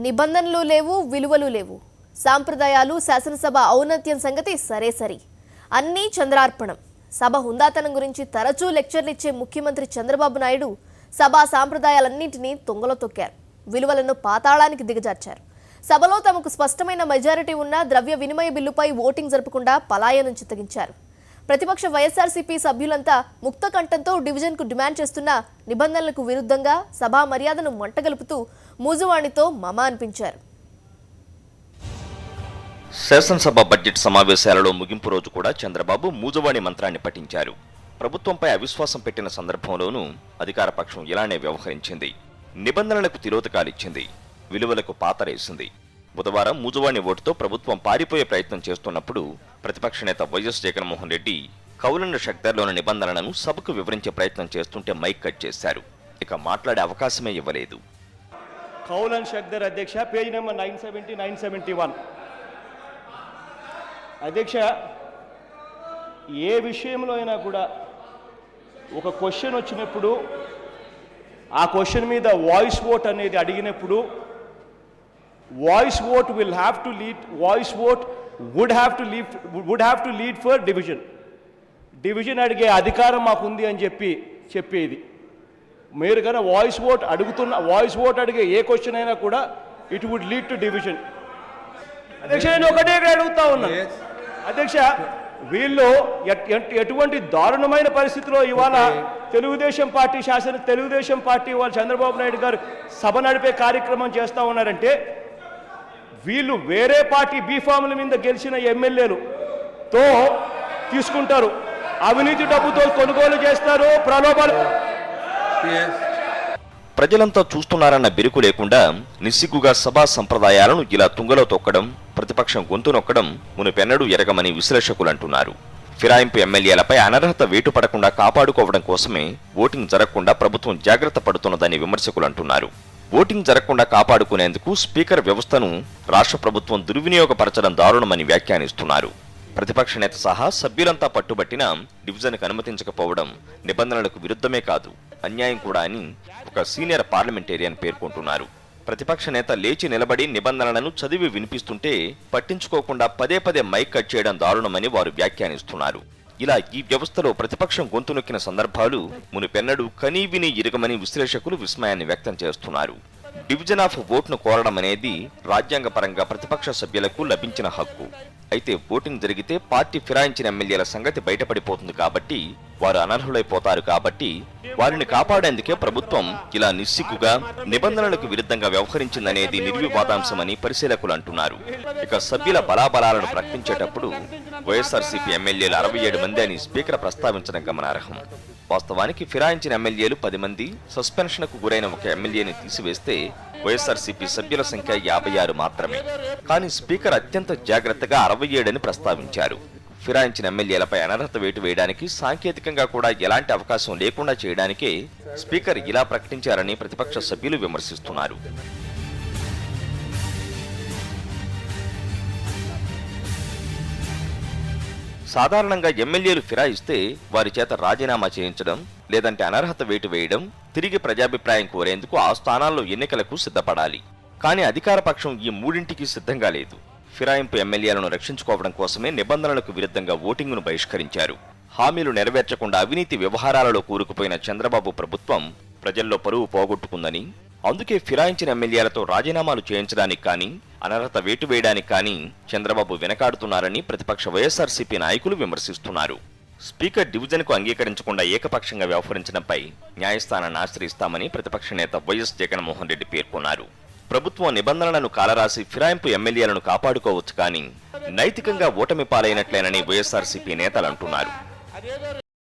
నిబంధనలు లేవు, విలువలు లేవు. సాంప్రదాయాలు, శాసనసభ ఔన్నత్యం సంగతి సరే సరి. అన్నీ చంద్రార్పణం. సభ హుందాతనం గురించి తరచూ లెక్చర్లు ఇచ్చే ముఖ్యమంత్రి చంద్రబాబు నాయుడు సభా సాంప్రదాయాలన్నింటినీ తొంగలో తొక్కారు. విలువలను పాతాళానికి దిగజార్చారు. సభలో తమకు స్పష్టమైన మెజారిటీ ఉన్న ద్రవ్య వినిమయ బిల్లుపై ఓటింగ్ జరపకుండా పలాయనం చిత్తగించారు. ప్రతిపక్ష వైఎస్ఆర్సీపీ సభ్యులంతా ముక్త కంఠంతో డివిజన్కు డిమాండ్ చేస్తున్న నిబంధనలకు విరుద్ధంగా సభా మర్యాదను మంటగలుపుతూ మూజువాణితో మమ అనిపించారు. శాసనసభ బడ్జెట్ సమావేశాలలో ముగింపు రోజు కూడా చంద్రబాబు మూజువాణి మంత్రాన్ని పఠించారు. ప్రభుత్వంపై అవిశ్వాసం పెట్టిన సందర్భంలోనూ అధికార పక్షం ఇలానే వ్యవహరించింది. నిబంధనలకు తిరోధకాలిచ్చింది, విలువలకు పాతరేసింది. బుధవారం మూజువాణి ఓటుతో ప్రభుత్వం పారిపోయే ప్రయత్నం చేస్తున్నప్పుడు ప్రతిపక్ష నేత వైఎస్ జగన్మోహన్ రెడ్డి కౌలన్ షక్దర్లోని నిబంధనలను సభకు వివరించే ప్రయత్నం చేస్తుంటే మైక్ కట్ చేశారు. ఇక మాట్లాడే అవకాశమే ఇవ్వలేదు. కౌలన్ షక్దర్ అధ్యక్ష, పేజ్ నెంబర్ 970, 971. అధ్యక్ష, ఏ విషయంలో అయినా కూడా ఒక క్వశ్చన్ వచ్చినప్పుడు ఆ క్వశ్చన్ మీద వాయిస్ ఓట్ అనేది అడిగినప్పుడు voice vote will have to lead, voice vote would have to lead for division అడిగే అధికారం మాకుంది అని చెప్పేది. మీరు కన్నా వాయిస్ ఓట్ అడిగే ఏ క్వశ్చన్ అయినా కూడా it would lead to division. అధ్యక్ష, నేను ఒకటే అడుగుతా ఉన్నాను అధ్యక్ష, వీళ్ళు ఎటువంటి దారుణమైన పరిస్థితిలో ఇవాళ తెలుగుదేశం పార్టీ వాళ్ళు చంద్రబాబు నాయుడు గారు సభ నడిపే కార్యక్రమం చేస్తూ ఉన్నారంటే, వీళ్ళు వేరే పార్టీ బీఫాముల మీద గెలిచిన ఎమ్మెల్యేలుతో తీసుకుంటారు, అవినీతి డబ్బుతో కొనుగోలు చేస్తారు, ప్రలోభాలు. ప్రజలంతా చూస్తున్నారన్న బిరుకు లేకుండా నిస్సిగ్గుగా సభా సంప్రదాయాలను ఇలా తుంగలో తొక్కడం, ప్రతిపక్షం గొంతు నొక్కడం మునుపెన్నడూ ఎరగమని విశ్లేషకులు అంటున్నారు. ఫిరాయింపు ఎమ్మెల్యేలపై అనర్హత వేటు పడకుండా కాపాడుకోవడం కోసమే ఓటింగ్ జరగకుండా ప్రభుత్వం జాగ్రత్త పడుతున్నదని విమర్శకులు అంటున్నారు. ఓటింగ్ జరగకుండా కాపాడుకునేందుకు స్పీకర్ వ్యవస్థను రాష్ట్ర ప్రభుత్వం దుర్వినియోగపరచడం దారుణమని వ్యాఖ్యానిస్తున్నారు. ప్రతిపక్ష నేత సహా సభ్యులంతా పట్టుబట్టినా డివిజన్కు అనుమతించకపోవడం నిబంధనలకు విరుద్ధమే కాదు, అన్యాయం కూడా అని ఒక సీనియర్ పార్లమెంటేరియన్ పేర్కొంటున్నారు. ప్రతిపక్ష నేత లేచి నిలబడి నిబంధనలను చదివి వినిపిస్తుంటే పట్టించుకోకుండా పదే పదే మైక్ కట్ చేయడం దారుణమని వారు వ్యాఖ్యానిస్తున్నారు. ఇలా ఈ వ్యవస్థలో ప్రతిపక్షం గొంతు నొక్కిన సందర్భాలు మునుపెన్నడూ కనీవిని ఇరగమని విశ్లేషకులు విస్మయాన్ని వ్యక్తం చేస్తున్నారు. డివిజన్ ఆఫ్ ఓట్ను కోరడం అనేది రాజ్యాంగపరంగా ప్రతిపక్ష సభ్యులకు లభించిన హక్కు. అయితే ఓటింగ్ జరిగితే పార్టీ ఫిరాయించిన ఎమ్మెల్యేల సంగతి బయటపడిపోతుంది కాబట్టి వారు అనర్హులైపోతారు. కాబట్టి వారిని కాపాడేందుకే ప్రభుత్వం ఇలా నిస్సిగ్గుగా నిబంధనలకు విరుద్ధంగా వ్యవహరించిందనేది నిర్వివాదాంశమని పరిశీలకులు అంటున్నారు. ఇక సభ్యుల బలాబలాలను ప్రకటించేటప్పుడు వైఎస్ఆర్సీపీ ఎమ్మెల్యేలు 67 మంది అని స్పీకర్ ప్రస్తావించడం గమనార్హం. వాస్తవానికి ఫిరాయించిన ఎమ్మెల్యేలు 10 మంది, సస్పెన్షన్కు గురైన ఒక ఎమ్మెల్యేని తీసివేస్తే వైఎస్ఆర్సీపీ సభ్యుల సంఖ్య 56 మాత్రమే. కానీ స్పీకర్ అత్యంత జాగ్రత్తగా 67 అని ప్రస్తావించారు. ఫిరాయించిన ఎమ్మెల్యేలపై అనర్హత వేటు వేయడానికి సాంకేతికంగా కూడా ఎలాంటి అవకాశం లేకుండా చేయడానికే స్పీకర్ ఇలా ప్రకటించారని ప్రతిపక్ష సభ్యులు విమర్శిస్తున్నారు. సాధారణంగా ఎమ్మెల్యేలు ఫిరాయిస్తే వారి చేత రాజీనామా చేయించడం, లేదంటే అనర్హత వేటు వేయడం, తిరిగి ప్రజాభిప్రాయం కోరేందుకు ఆ స్థానాల్లో ఎన్నికలకు సిద్ధపడాలి. కానీ అధికార పక్షం ఈ మూడింటికి సిద్ధంగా లేదు. ఫిరాయింపు ఎమ్మెల్యేలను రక్షించుకోవడం కోసమే నిబంధనలకు విరుద్ధంగా ఓటింగును బహిష్కరించారు. హామీలు నెరవేర్చకుండా అవినీతి వ్యవహారాలలో కూరుకుపోయిన చంద్రబాబు ప్రభుత్వం ప్రజల్లో పరువు పోగొట్టుకుందని, అందుకే ఫిరాయించిన ఎమ్మెల్యేలతో రాజీనామాలు చేయించడానికి కానీ అనర్హత వేటు వేయడానికి కానీ చంద్రబాబు వెనకాడుతున్నారని ప్రతిపక్ష వైఎస్ఆర్సీపీ నాయకులు విమర్శిస్తున్నారు. స్పీకర్ డివిజన్కు అంగీకరించకుండా ఏకపక్షంగా వ్యవహరించడంపై న్యాయస్థానాన్ని ఆశ్రయిస్తామని ప్రతిపక్ష నేత వైఎస్ జగన్మోహన్ రెడ్డి పేర్కొన్నారు. ప్రభుత్వం నిబంధనలను కాలరాసి ఫిరాయింపు ఎమ్మెల్యేలను కాపాడుకోవచ్చు, కానీ నైతికంగా ఓటమి పాలైనట్లేనని వైఎస్ఆర్సీపీ నేతలు అంటున్నారు.